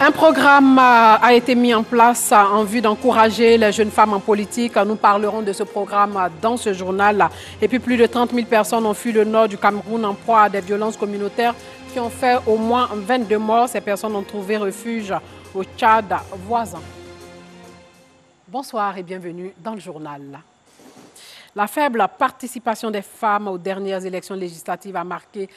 Un programme a été mis en place en vue d'encourager les jeunes femmes en politique. Nous parlerons de ce programme dans ce journal. Et puis plus de 30 000 personnes ont fui le nord du Cameroun en proie à des violences communautaires qui ont fait au moins 22 morts. Ces personnes ont trouvé refuge au Tchad voisin. Bonsoir et bienvenue dans le journal. La faible participation des femmes aux dernières élections législatives a marqué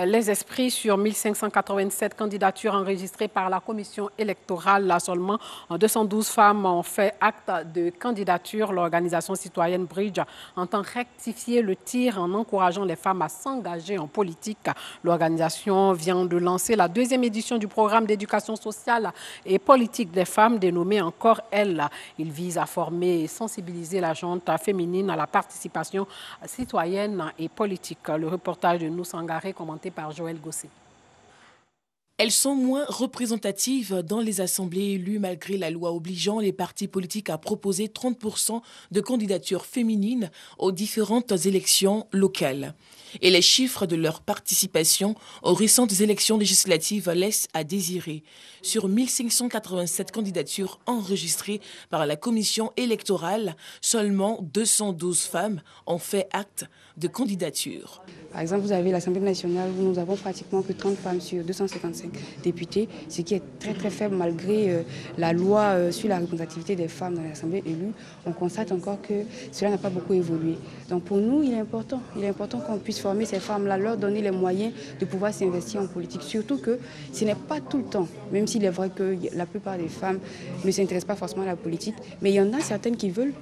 les esprits. Sur 1587 candidatures enregistrées par la commission électorale. Là seulement 212 femmes ont fait acte de candidature. L'organisation citoyenne Bridge entend rectifier le tir en encourageant les femmes à s'engager en politique. L'organisation vient de lancer la deuxième édition du programme d'éducation sociale et politique des femmes dénommé Encore Elle. Il vise à former et sensibiliser la gente féminine à la participation citoyenne et politique. Le reportage de Noussangaré commenté par Joël Gossé. Elles sont moins représentatives dans les assemblées élues malgré la loi obligeant les partis politiques à proposer 30% de candidatures féminines aux différentes élections locales. Et les chiffres de leur participation aux récentes élections législatives laissent à désirer. Sur 1587 candidatures enregistrées par la commission électorale, seulement 212 femmes ont fait acte de candidature. Par exemple, vous avez l'Assemblée nationale où nous avons pratiquement que 30 femmes sur 255 députés, ce qui est très très faible malgré la loi sur la représentativité des femmes dans l'Assemblée élue. On constate encore que cela n'a pas beaucoup évolué. Donc pour nous, il est important qu'on puisse former ces femmes-là, leur donner les moyens de pouvoir s'investir en politique. Surtout que ce n'est pas tout le temps, même s'il est vrai que la plupart des femmes ne s'intéressent pas forcément à la politique, mais il y en a certaines qui veulent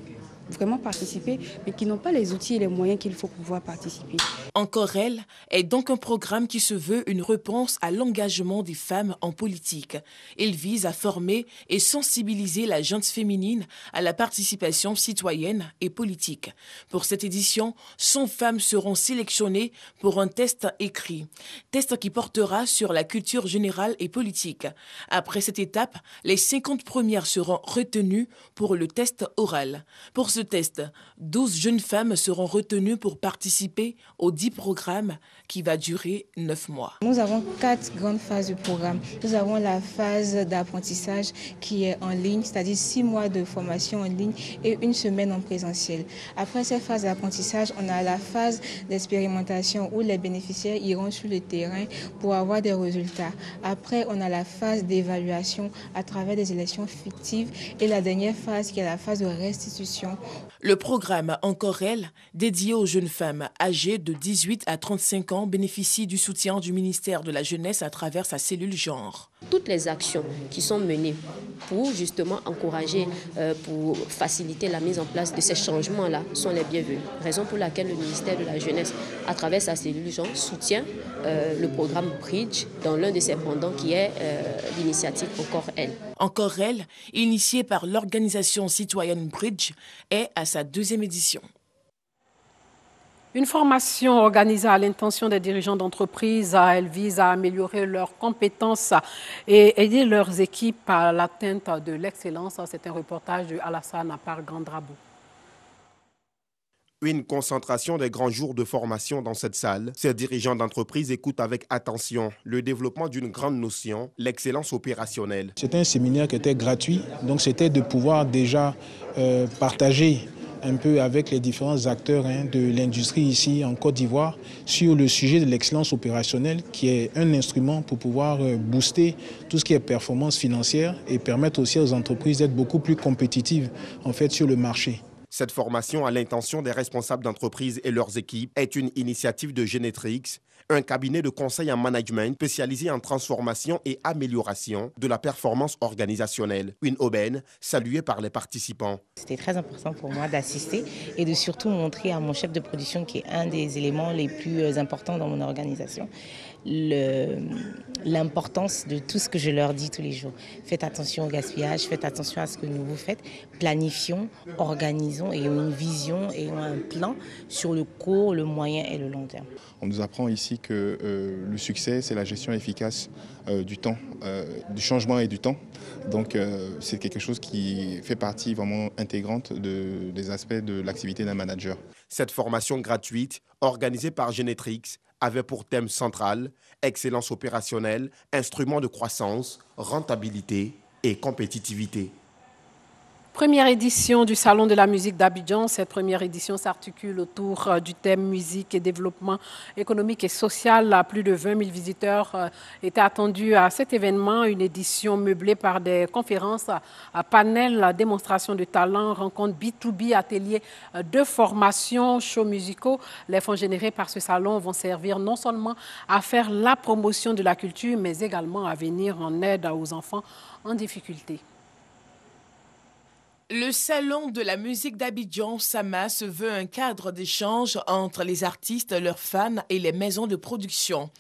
vraiment participer, mais qui n'ont pas les outils et les moyens qu'il faut pour pouvoir participer. Encore Elle est donc un programme qui se veut une réponse à l'engagement des femmes en politique. Il vise à former et sensibiliser la gente féminine à la participation citoyenne et politique. Pour cette édition, 100 femmes seront sélectionnées pour un test écrit. Test qui portera sur la culture générale et politique. Après cette étape, les 50 premières seront retenues pour le test oral. Pour ce test, 12 jeunes femmes seront retenues pour participer aux 10 programmes qui va durer 9 mois. Nous avons 4 grandes phases du programme. Nous avons la phase d'apprentissage qui est en ligne, c'est-à-dire 6 mois de formation en ligne et 1 semaine en présentiel. Après cette phase d'apprentissage, on a la phase d'expérimentation où les bénéficiaires iront sur le terrain pour avoir des résultats. Après, on a la phase d'évaluation à travers des élections fictives et la dernière phase qui est la phase de restitution. Le programme Encore Elle, dédié aux jeunes femmes âgées de 18 à 35 ans, bénéficie du soutien du ministère de la Jeunesse à travers sa cellule genre. Toutes les actions qui sont menées pour justement encourager, pour faciliter la mise en place de ces changements-là sont les bienvenus. Raison pour laquelle le ministère de la Jeunesse, à travers sa cellule genre, soutient le programme Bridge dans l'un de ses pendants qui est l'initiative Encore Elle. Encore Elle, initiée par l'organisation citoyenne Bridge, est à sa 2e édition. Une formation organisée à l'intention des dirigeants d'entreprise, elle vise à améliorer leurs compétences et aider leurs équipes à l'atteinte de l'excellence. C'est un reportage de Alassane par Gandrabou. Une concentration des grands jours de formation dans cette salle. Ces dirigeants d'entreprise écoutent avec attention le développement d'une grande notion, l'excellence opérationnelle. C'était un séminaire qui était gratuit, donc c'était de pouvoir déjà partager un peu avec les différents acteurs de l'industrie ici en Côte d'Ivoire sur le sujet de l'excellence opérationnelle qui est un instrument pour pouvoir booster tout ce qui est performance financière et permettre aussi aux entreprises d'être beaucoup plus compétitives en fait sur le marché. Cette formation à l'intention des responsables d'entreprise et leurs équipes est une initiative de Genetrix, un cabinet de conseil en management spécialisé en transformation et amélioration de la performance organisationnelle. Une aubaine saluée par les participants. C'était très important pour moi d'assister et de surtout montrer à mon chef de production, qui est un des éléments les plus importants dans mon organisation, l'importance de tout ce que je leur dis tous les jours. Faites attention au gaspillage, faites attention à ce que vous faites, planifions, organisons, ayons une vision, ayons un plan sur le court, le moyen et le long terme. On nous apprend ici que le succès, c'est la gestion efficace du temps, du changement et du temps. Donc c'est quelque chose qui fait partie vraiment intégrante des aspects de l'activité d'un manager. Cette formation gratuite, organisée par Genetrix, avait pour thème central excellence opérationnelle, instruments de croissance, rentabilité et compétitivité. Première édition du Salon de la musique d'Abidjan. Cette première édition s'articule autour du thème musique et développement économique et social. Plus de 20 000 visiteurs étaient attendus à cet événement. Une édition meublée par des conférences, panels, démonstrations de talent, rencontres B2B, ateliers de formation, shows musicaux. Les fonds générés par ce salon vont servir non seulement à faire la promotion de la culture, mais également à venir en aide aux enfants en difficulté. Le Salon de la musique d'Abidjan, SAMA, se veut un cadre d'échange entre les artistes, leurs fans et les maisons de production.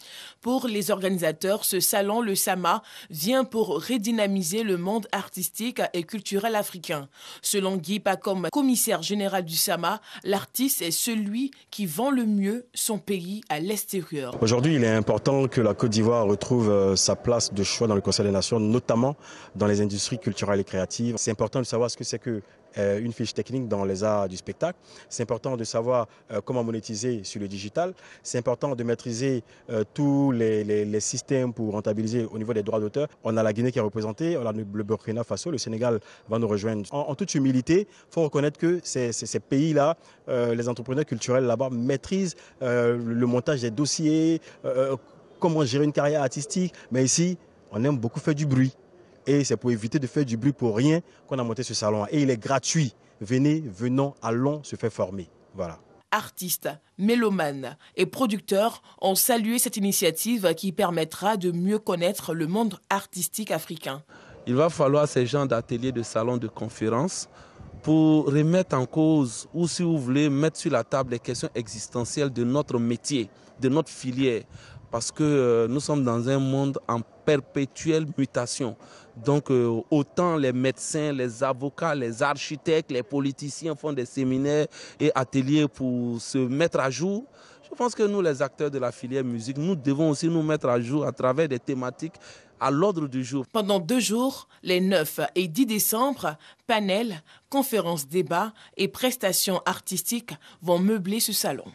Pour les organisateurs, ce salon, le SAMA, vient pour redynamiser le monde artistique et culturel africain. Selon Guy Pacom, commissaire général du SAMA, l'artiste est celui qui vend le mieux son pays à l'extérieur. Aujourd'hui, il est important que la Côte d'Ivoire retrouve sa place de choix dans le Conseil des Nations, notamment dans les industries culturelles et créatives. C'est important de savoir ce que c'est qu'une fiche technique dans les arts du spectacle. C'est important de savoir comment monétiser sur le digital. C'est important de maîtriser tous les systèmes pour rentabiliser au niveau des droits d'auteur. On a la Guinée qui est représentée, on a le Burkina Faso, le Sénégal va nous rejoindre. En toute humilité, il faut reconnaître que ces pays-là, les entrepreneurs culturels là-bas maîtrisent le montage des dossiers, comment gérer une carrière artistique. Mais ici, on aime beaucoup faire du bruit. Et c'est pour éviter de faire du bruit pour rien qu'on a monté ce salon. Et il est gratuit. Venez, venons, allons se faire former. Voilà. Artistes, mélomanes et producteurs ont salué cette initiative qui permettra de mieux connaître le monde artistique africain. Il va falloir ces genres d'ateliers, de salons, de conférences pour remettre en cause ou, si vous voulez, mettre sur la table les questions existentielles de notre métier, de notre filière. Parce que nous sommes dans un monde en perpétuelle mutation. Donc autant les médecins, les avocats, les architectes, les politiciens font des séminaires et ateliers pour se mettre à jour. Je pense que nous, les acteurs de la filière musique, nous devons aussi nous mettre à jour à travers des thématiques à l'ordre du jour. Pendant 2 jours, les 9 et 10 décembre, panels, conférences, débats et prestations artistiques vont meubler ce salon.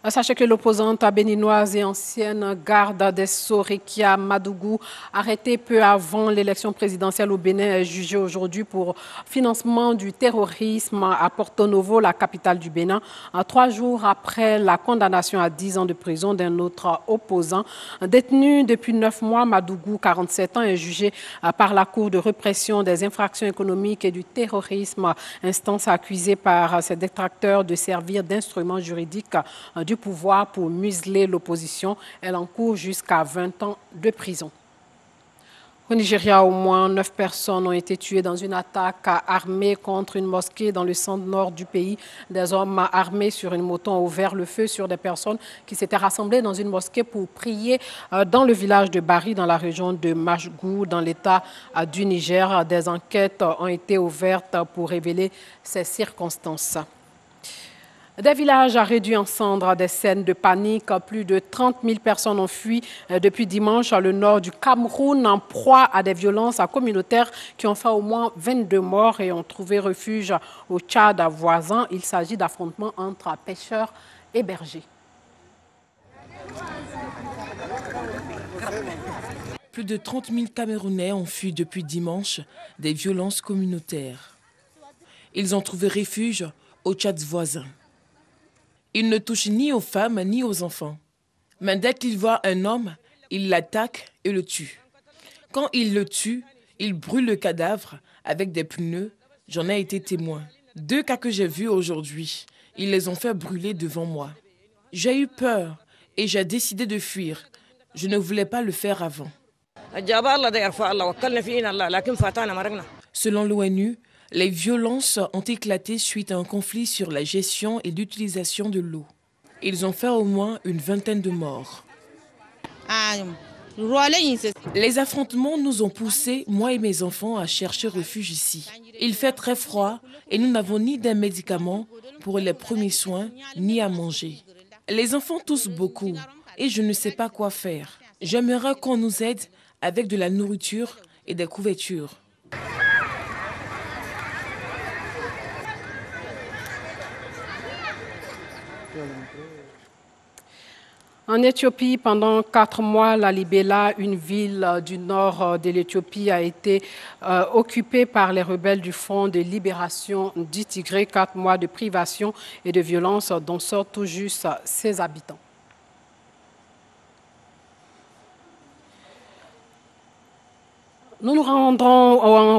Sachez que l'opposante béninoise et ancienne garde des Sceaux, Rekia Madougou, arrêtée peu avant l'élection présidentielle au Bénin, est jugée aujourd'hui pour financement du terrorisme à Porto Novo, la capitale du Bénin, 3 jours après la condamnation à 10 ans de prison d'un autre opposant. Détenu depuis 9 mois, Madougou, 47 ans, est jugé par la Cour de répression des infractions économiques et du terrorisme, instance accusée par ses détracteurs de servir d'instrument juridique du pouvoir pour museler l'opposition. Elle encourt jusqu'à 20 ans de prison. Au Nigeria, au moins 9 personnes ont été tuées dans une attaque armée contre une mosquée dans le centre-nord du pays. Des hommes armés sur une moto ont ouvert le feu sur des personnes qui s'étaient rassemblées dans une mosquée pour prier dans le village de Bari, dans la région de Majgou, dans l'état du Niger. Des enquêtes ont été ouvertes pour révéler ces circonstances. Des villages réduits en cendres, des scènes de panique. Plus de 30 000 personnes ont fui depuis dimanche le nord du Cameroun en proie à des violences communautaires qui ont fait au moins 22 morts et ont trouvé refuge au Tchad voisin. Il s'agit d'affrontements entre pêcheurs et bergers. Plus de 30 000 Camerounais ont fui depuis dimanche des violences communautaires. Ils ont trouvé refuge au Tchad voisin. Ils ne touchent ni aux femmes ni aux enfants. Mais dès qu'ils voient un homme, ils l'attaquent et le tuent. Quand ils le tuent, ils brûlent le cadavre avec des pneus. J'en ai été témoin. 2 cas que j'ai vus aujourd'hui, ils les ont fait brûler devant moi. J'ai eu peur et j'ai décidé de fuir. Je ne voulais pas le faire avant. Selon l'ONU, les violences ont éclaté suite à un conflit sur la gestion et l'utilisation de l'eau. Ils ont fait au moins une 20aine de morts. Les affrontements nous ont poussés, moi et mes enfants, à chercher refuge ici. Il fait très froid et nous n'avons ni d'un médicament pour les premiers soins, ni à manger. Les enfants toussent beaucoup et je ne sais pas quoi faire. J'aimerais qu'on nous aide avec de la nourriture et des couvertures. En Éthiopie, pendant 4 mois, Lalibela, une ville du nord de l'Éthiopie, a été occupée par les rebelles du Front de libération du Tigré. 4 mois de privation et de violence dont sortent tout juste ses habitants. Nous nous rendrons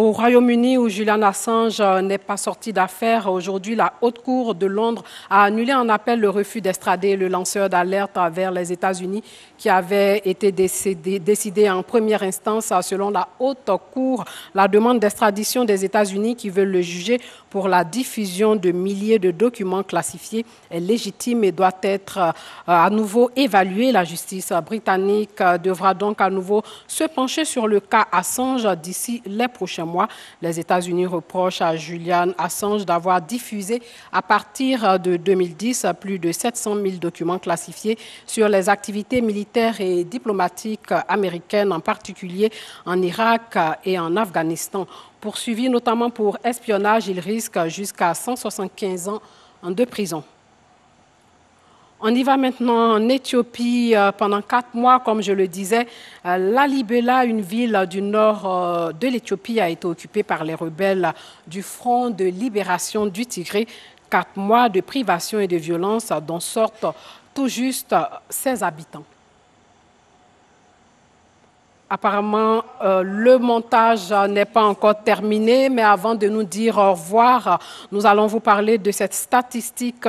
au Royaume-Uni où Julian Assange n'est pas sorti d'affaire. Aujourd'hui, la Haute Cour de Londres a annulé en appel le refus d'extrader le lanceur d'alerte vers les États-Unis qui avait été décidé en première instance selon la Haute Cour. La demande d'extradition des États-Unis qui veulent le juger pour la diffusion de milliers de documents classifiés est légitime et doit être à nouveau évaluée. La justice britannique devra donc à nouveau se pencher sur le cas Assange d'ici les prochains mois. Les États-Unis reprochent à Julian Assange d'avoir diffusé à partir de 2010 plus de 700 000 documents classifiés sur les activités militaires et diplomatiques américaines, en particulier en Irak et en Afghanistan. Poursuivi notamment pour espionnage, il risque jusqu'à 175 ans de prison. On y va maintenant en Éthiopie pendant 4 mois, comme je le disais. Lalibela, une ville du nord de l'Éthiopie, a été occupée par les rebelles du Front de libération du Tigré. 4 mois de privation et de violence dont sortent tout juste ses habitants. Apparemment, le montage n'est pas encore terminé, mais avant de nous dire au revoir, nous allons vous parler de cette statistique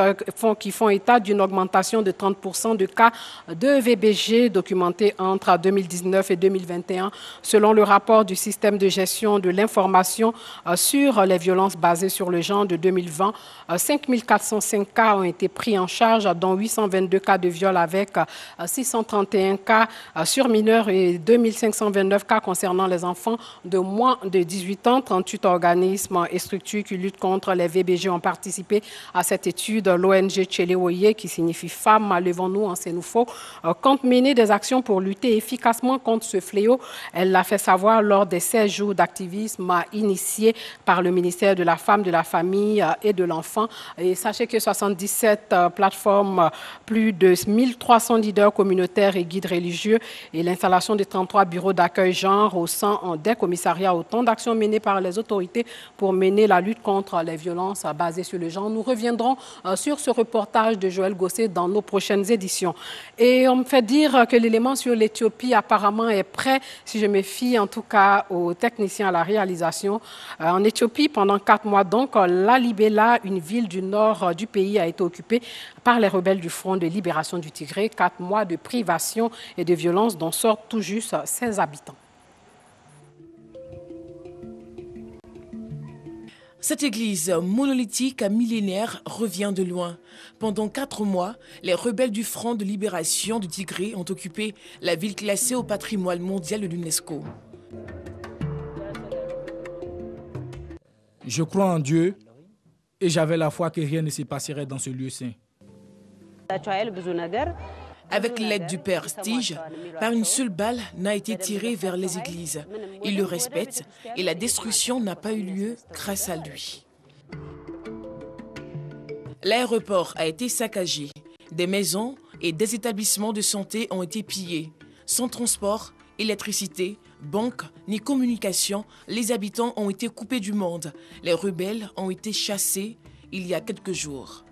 qui font état d'une augmentation de 30% de cas de VBG documentés entre 2019 et 2021. Selon le rapport du système de gestion de l'information sur les violences basées sur le genre de 2020, 5405 cas ont été pris en charge, dont 822 cas de viol avec 631 cas sur mineurs et 2529 cas concernant les enfants de moins de 18 ans. 38 organismes et structures qui luttent contre les VBG ont participé à cette étude. L'ONG Tchéléoye, qui signifie Femmes, levons-nous en Sénoufo, compte mener des actions pour lutter efficacement contre ce fléau. Elle l'a fait savoir lors des 16 jours d'activisme initiés par le ministère de la Femme, de la Famille et de l'Enfant. Et sachez que 77 plateformes, plus de 1300 leaders communautaires et guides religieux et l'installation de 33 bureaux d'accueil genre au sein des commissariats, autant d'actions menées par les autorités pour mener la lutte contre les violences basées sur le genre. Nous reviendrons sur ce reportage de Joël Gosset dans nos prochaines éditions. Et on me fait dire que l'élément sur l'Éthiopie apparemment est prêt, si je me fie en tout cas aux techniciens à la réalisation. En Éthiopie, pendant 4 mois donc, Lalibela, une ville du nord du pays, a été occupée par les rebelles du Front de libération du Tigré. 4 mois de privation et de violence dont sortent tout juste ses habitants. Cette église monolithique millénaire revient de loin. Pendant 4 mois, les rebelles du Front de libération du Tigré ont occupé la ville classée au patrimoine mondial de l'UNESCO. Je crois en Dieu et j'avais la foi que rien ne se passerait dans ce lieu saint. Avec l'aide du père Stige, pas une seule balle n'a été tirée vers les églises. Il le respecte et la destruction n'a pas eu lieu grâce à lui. L'aéroport a été saccagé. Des maisons et des établissements de santé ont été pillés. Sans transport, électricité, banque ni communication, les habitants ont été coupés du monde. Les rebelles ont été chassés il y a quelques jours.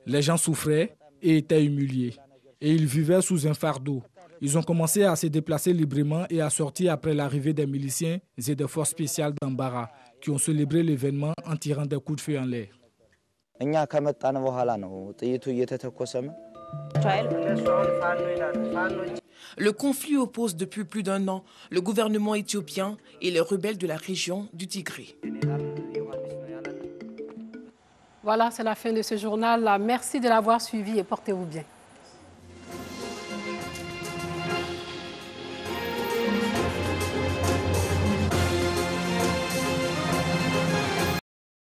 Les gens souffraient et étaient humiliés. Et ils vivaient sous un fardeau. Ils ont commencé à se déplacer librement et à sortir après l'arrivée des miliciens et des forces spéciales d'Ambara qui ont célébré l'événement en tirant des coups de feu en l'air. Le conflit oppose depuis plus d'1 an le gouvernement éthiopien et les rebelles de la région du Tigré. Voilà, c'est la fin de ce journal. Merci de l'avoir suivi et portez-vous bien.